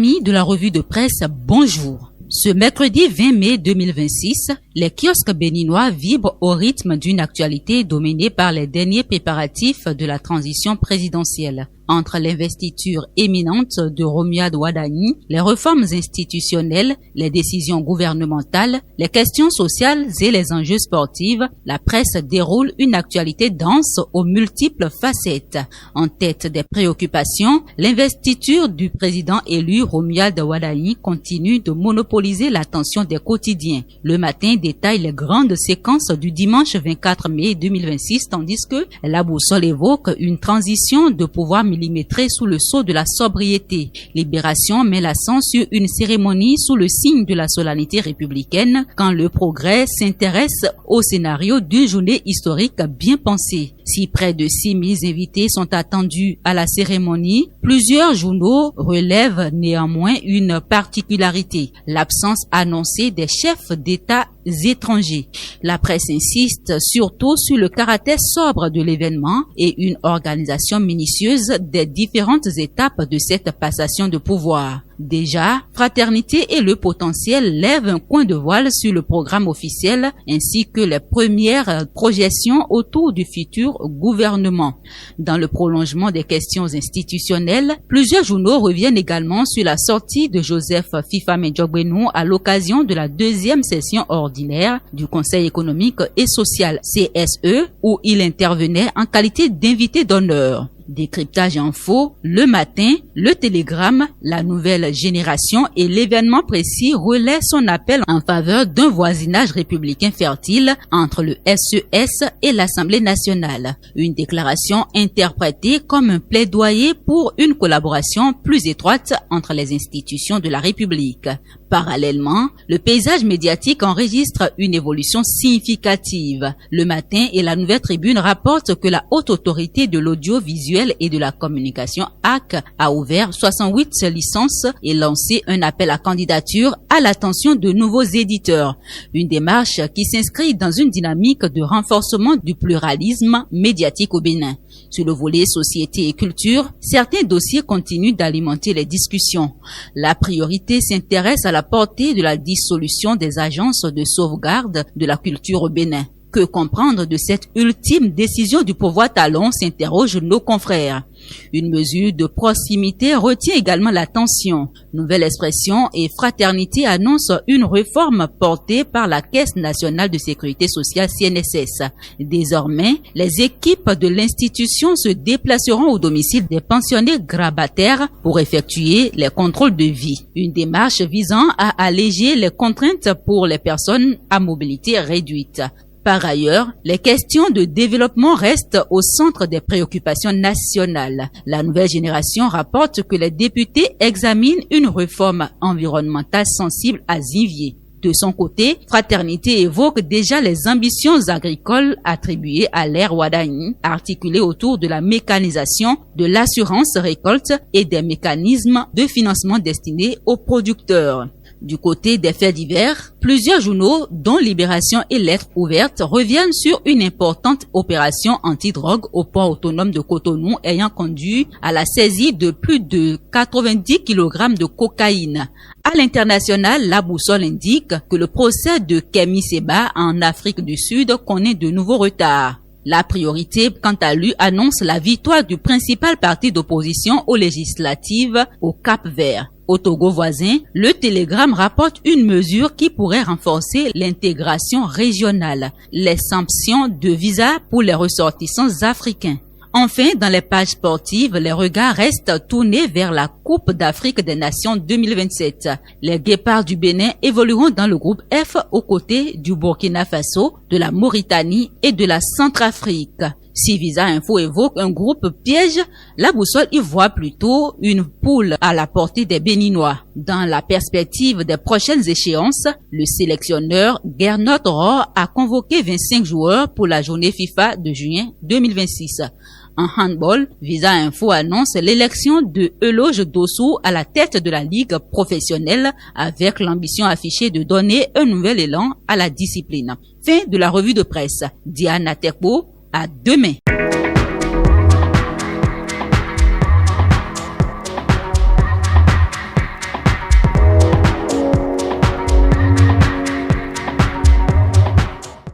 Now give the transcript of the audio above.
Amis de la revue de presse, bonjour. Ce mercredi 20 mai 2026, les kiosques béninois vibrent au rythme d'une actualité dominée par les derniers préparatifs de la transition présidentielle. Entre l'investiture éminente de Romuald Wadani, les réformes institutionnelles, les décisions gouvernementales, les questions sociales et les enjeux sportifs, la presse déroule une actualité dense aux multiples facettes. En tête des préoccupations, l'investiture du président élu Romuald Wadani continue de monopoliser l'attention des quotidiens. Le Matin détaille les grandes séquences du dimanche 24 mai 2026, tandis que La Boussole évoque une transition de pouvoir millimétré sous le sceau de la sobriété. Libération met l'accent sur une cérémonie sous le signe de la solennité républicaine, quand Le Progrès s'intéresse au scénario d'une journée historique bien pensée. Si près de 6000 invités sont attendus à la cérémonie, plusieurs journaux relèvent néanmoins une particularité, l'absence annoncée des chefs d'État étrangers. La presse insiste surtout sur le caractère sobre de l'événement et une organisation minutieuse des différentes étapes de cette passation de pouvoir. Déjà, Fraternité et Le Potentiel lèvent un coin de voile sur le programme officiel ainsi que les premières projections autour du futur gouvernement. Dans le prolongement des questions institutionnelles, plusieurs journaux reviennent également sur la sortie de Joseph Fifa-Medjugorje à l'occasion de la deuxième session ordinaire du Conseil économique et social CSE où il intervenait en qualité d'invité d'honneur. Décryptage info, Le Matin, Le Télégramme, La Nouvelle Génération et L'événement précis relaient son appel en faveur d'un voisinage républicain fertile entre le SES et l'Assemblée nationale. Une déclaration interprétée comme un plaidoyer pour une collaboration plus étroite entre les institutions de la République. Parallèlement, le paysage médiatique enregistre une évolution significative. Le Matin et La Nouvelle Tribune rapportent que la Haute Autorité de l'Audiovisuel et de la Communication HAC a ouvert 68 licences et lancé un appel à candidature à l'attention de nouveaux éditeurs. Une démarche qui s'inscrit dans une dynamique de renforcement du pluralisme médiatique au Bénin. Sur le volet société et culture, certains dossiers continuent d'alimenter les discussions. La priorité s'intéresse à la portée de la dissolution des agences de sauvegarde de la culture au Bénin. Que comprendre de cette ultime décision du pouvoir talon, s'interrogent nos confrères. Une mesure de proximité retient également l'attention. Nouvelle Expression et Fraternité annoncent une réforme portée par la Caisse nationale de sécurité sociale CNSS. Désormais, les équipes de l'institution se déplaceront au domicile des pensionnés grabataires pour effectuer les contrôles de vie. Une démarche visant à alléger les contraintes pour les personnes à mobilité réduite. Par ailleurs, les questions de développement restent au centre des préoccupations nationales. La Nouvelle Génération rapporte que les députés examinent une réforme environnementale sensible à Zinvier. De son côté, Fraternité évoque déjà les ambitions agricoles attribuées à l'ère Wadani, articulées autour de la mécanisation, de l'assurance récolte et des mécanismes de financement destinés aux producteurs. Du côté des faits divers, plusieurs journaux, dont Libération et Lettres ouvertes, reviennent sur une importante opération anti-drogue au port autonome de Cotonou ayant conduit à la saisie de plus de 90 kg de cocaïne. À l'international, La Boussole indique que le procès de Kemi Seba en Afrique du Sud connaît de nouveaux retards. La priorité, quant à lui, annonce la victoire du principal parti d'opposition aux législatives au Cap-Vert. Au Togo voisin, Le Télégramme rapporte une mesure qui pourrait renforcer l'intégration régionale, les sanctions de visa pour les ressortissants africains. Enfin, dans les pages sportives, les regards restent tournés vers la Coupe d'Afrique des Nations 2027. Les Guépards du Bénin évolueront dans le groupe F aux côtés du Burkina Faso, de la Mauritanie et de la Centrafrique. Si Visa Info évoque un groupe piège, La Boussole y voit plutôt une poule à la portée des Béninois. Dans la perspective des prochaines échéances, le sélectionneur Gernot Rohr a convoqué 25 joueurs pour la journée FIFA de juin 2026. En handball, Visa Info annonce l'élection de Eloge Dossou à la tête de la ligue professionnelle avec l'ambition affichée de donner un nouvel élan à la discipline. Fin de la revue de presse. Diana Tekbo, à demain.